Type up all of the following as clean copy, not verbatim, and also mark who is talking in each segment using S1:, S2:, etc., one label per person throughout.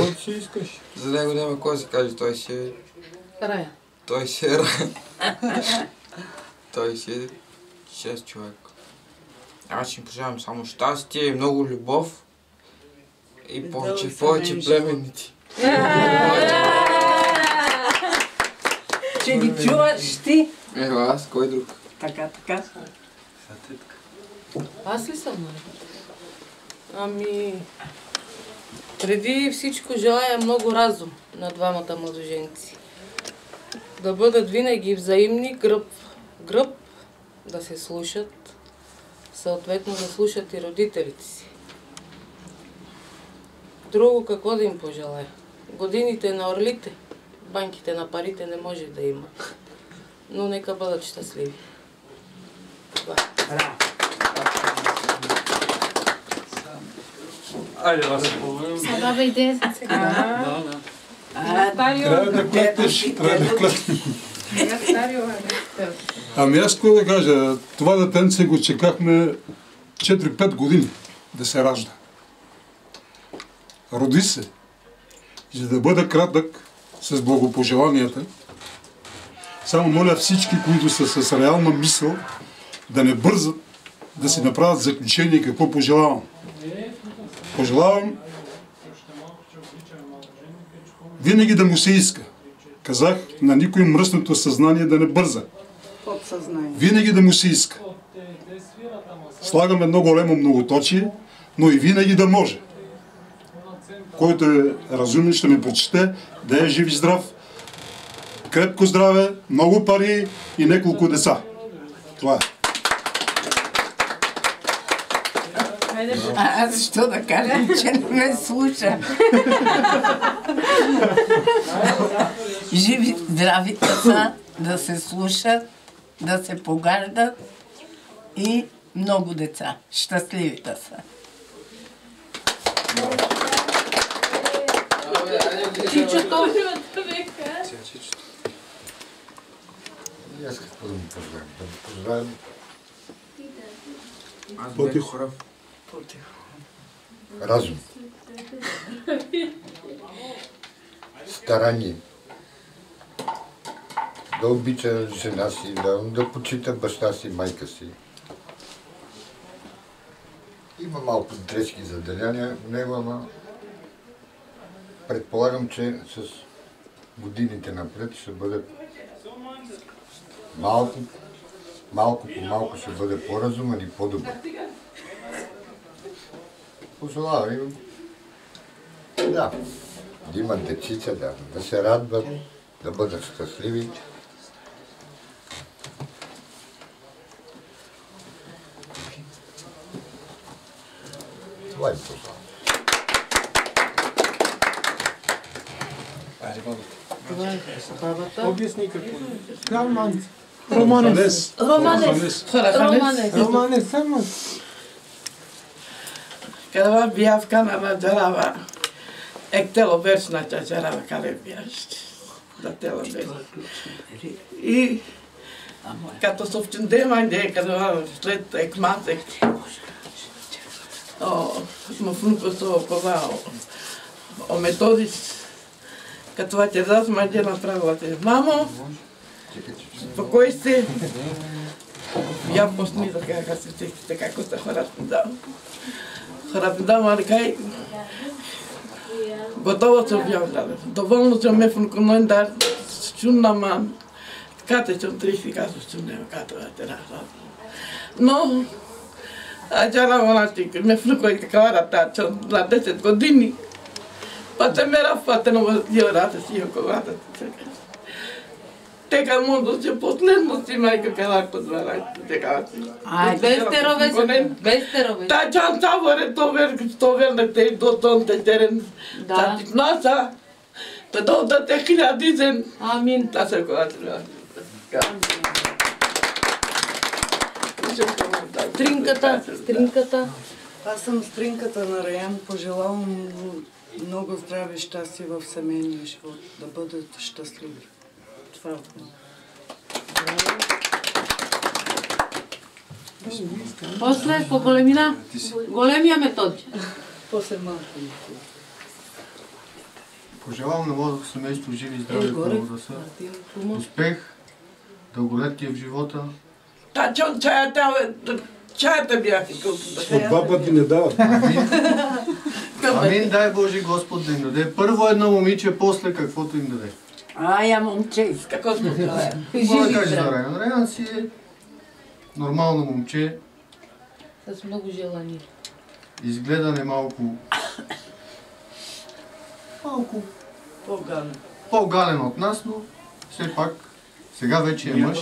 S1: Каквото си искаш.
S2: За него няма кой да се каже, той си е...
S3: Рая.
S2: Той си е рая. Той си е 6 човек. Аз ще им пожелавам само щастие и много любов. И повече племенници.
S3: Ще ги чуваш ти?
S2: Ева аз, кой друг?
S3: Така. Аз ли съм? Ами... Преди всичко желая много разум на двамата младоженци. Да бъдат винаги взаимни, гръб в гръб, да се слушат, съответно да слушат и родителите си. Друго какво да им пожелая? Годините на орлите, банките на парите не може да има, но нека бъдат щастливи.
S1: Айде, аз се погледам.
S4: Сега идея за сега.
S1: Трябва да клетнеш, трябва да клетнеш.
S5: Ами аз какво да кажа, това детенце го чекахме 4-5 години да се ражда. Роди се. И за да бъда кратък с благопожеланията, само моля всички, които са с реална мисъл, да не бързат да си направят заключение какво пожелавам. Пожелавам винаги да му се иска. Казах на никой мръсното съзнание да не бърза. Винаги да му се иска. Слагам едно големо многоточие, но и винаги да може. Който е разумен, ще ме прочете, да е жив и здрав, крепко здраве, много пари и няколко деца. Това е.
S6: Аз що да кажа, че не ме слуша. Живи, здрави деца, да се слушат, да се погаждат и много деца. Щастливи да са.
S3: Чичото!
S7: Аз какво да му пожелаем? Да му пожелаем
S2: По-тихо.
S7: разум, старание, да обича жена си, да почита баща си, майка си. Има малко дрежки заделяния в него, ама предполагам, че с годините напред ще бъде малко по малко ще бъде по-разумен и по-добър. Пожелавам им да имат дечица, да се радват, да бъдат щастливи. Това им пожелавам.
S3: Бабата.
S1: Обясни какво е.
S5: Романес.
S6: Kada bijav kanama đarava, ek telo večnaća đarava kale bijašći. Da telo večnaća. I като совчин деманде, като след екматек, му внуко со ковао, о методис, като вате дас мајде направила те. Мамо, покој сте? Я посни да кажа се теките како сте хората. Харапидам, али кај готово се објавляле. Доволно се мефун коној дар чуннама кате чун трифи казу чуннема кате вате раса. Но ајчара монати мефун кој кавара та чун на 10 години. Па те мера фате но јорате си јоковата. Тека мондо се последно си мајка калако звара тека.
S3: Бестерове.
S6: Та чан саворе то верне те до тон те терен. Та типнаса. Та да те хилядизен.
S3: Амин.
S6: Та се којат.
S3: Стринката.
S8: Аз съм стринката на Раян. Пожелавам му много здраве и щастие в семейния живот. Да бъдат щастливи. Това е от мен.
S3: После по големина, големия метод.
S8: После малко.
S9: Пожелавам на моето семейство живи и здрави хора да са. Успех, дълголетие в живота.
S6: Тачон, чаята бях и
S5: По 2 пъти не дават.
S9: Амин, дай Божи Господ да им даде. Първо едно момиче, после каквото им даде.
S6: Я момче, какво сме това?
S9: Какво да кажа за Раян? Раян си е нормално момче.
S3: С много желание.
S9: Изгледан е малко по-гален от нас, но все пак сега вече е мъж.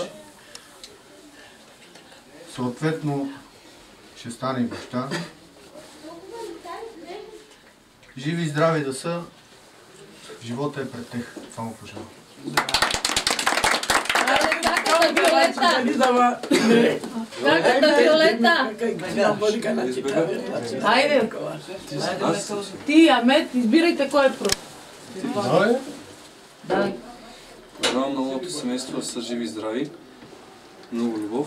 S9: Съответно ще стане и баща. Живи и здрави да са. Живота е пред тях. Това му пожелавам.
S3: Хайде! Ти, Амет, избирайте кой е пръв.
S1: Пожелавам на новото семейство да са живи и здрави, много любов,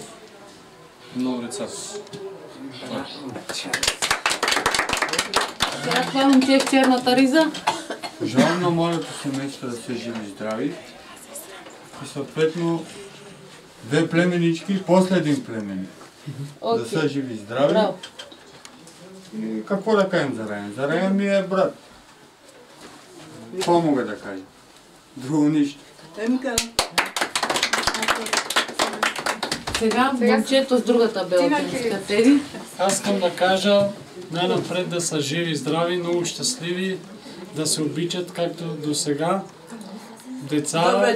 S1: много деца.
S3: Сега това момче е в черната риза.
S10: Пожелавам на моето семейство да са живи и здрави. И съответно 2 племенички и после 1 племенник. Да са живи и здрави. И какво да кажем за Раян? За Раян ми е брат. Какво мога да кажа? Друго нищо.
S3: Сега момчето с другата белтинска тери.
S11: Аз искам да кажа най-напред да са живи, здрави, много щастливи, да се обичат както до сега. Деца,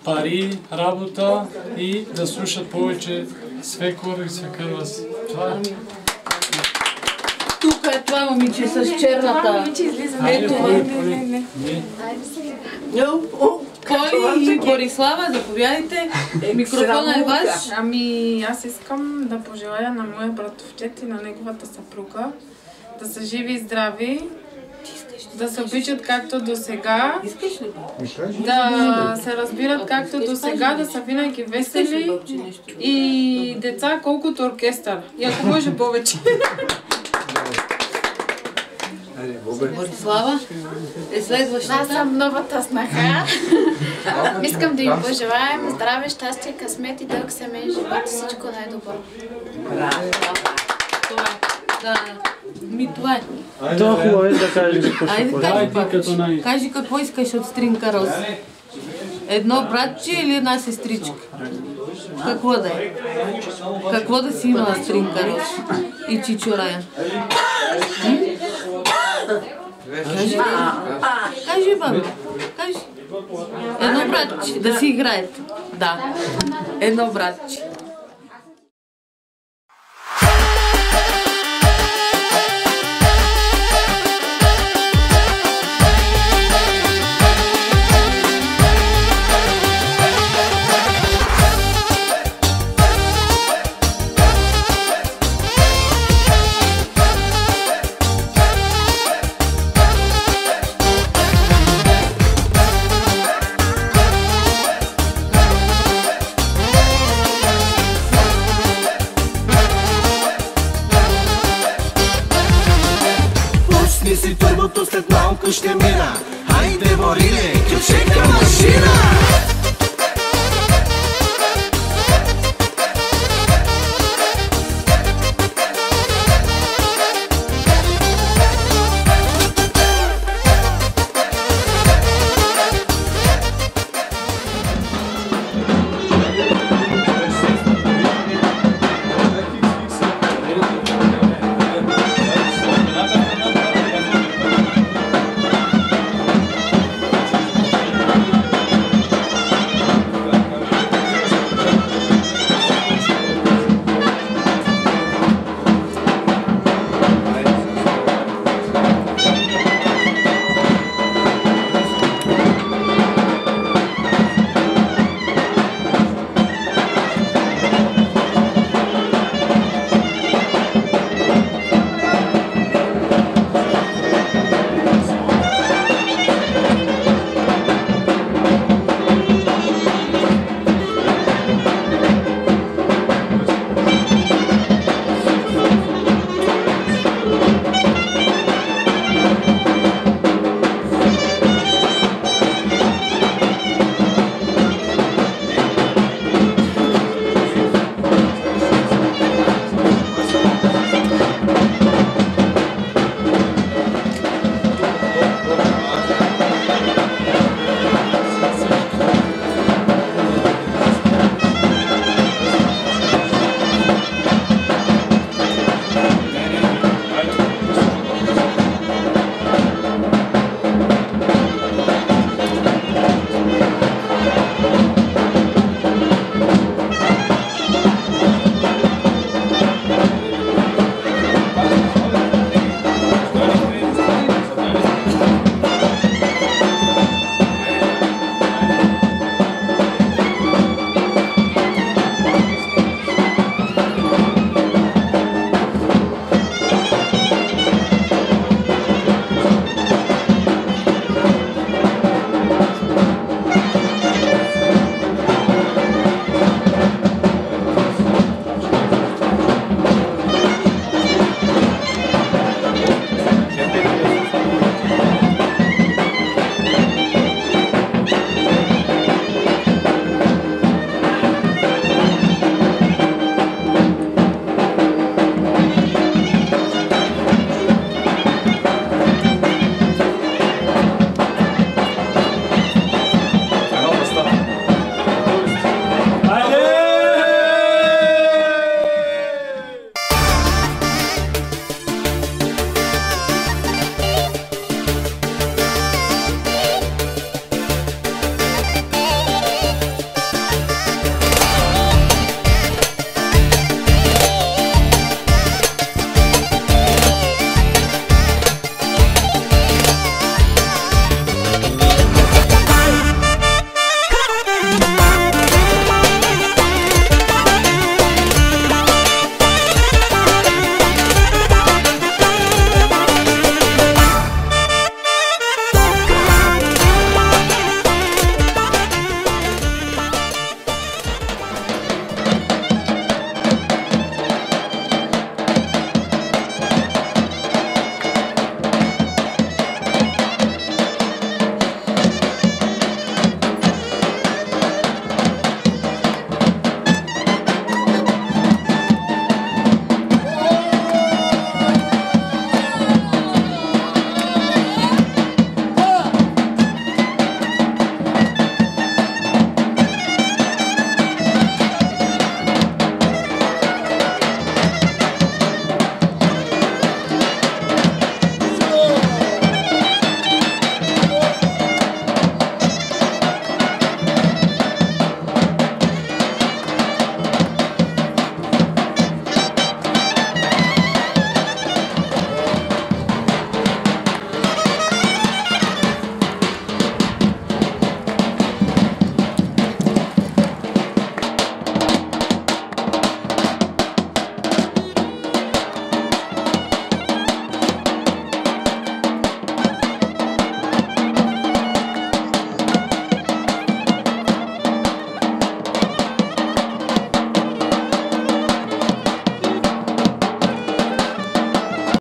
S11: пари, работа и да слушат повече свекор и свекърва си. Това е.
S3: Тук е това момиче с черната. Ето. Кой и Борислава, заповядайте. Микрофона е ваш.
S12: Ами аз искам да пожелая на моя братовчет и на неговата съпруга да са живи и здрави, да се обичат както до сега, да се разбират както до сега, да са винаги весели и деца колкото оркестър. И ако може повече.
S3: Борислава е следващата.
S4: Аз съм новата снаха. Искам да им пожелаем здраве, щастие, късмет и дълъг семейен живот и всичко най-добро.
S3: Това е.
S11: Това хубаво е да кажеш.
S3: Кажи какво искаш от Стринка Роз. Едно братче или една сестричка? Какво да е? Какво да си има Стринка Роз и Чичо Раян? Кажи, баба. Кажи. Едно братче, да си играете. Да. Едно братче.
S13: Си турбото след малко ще мина. Хайде, Бориле, кючека машина!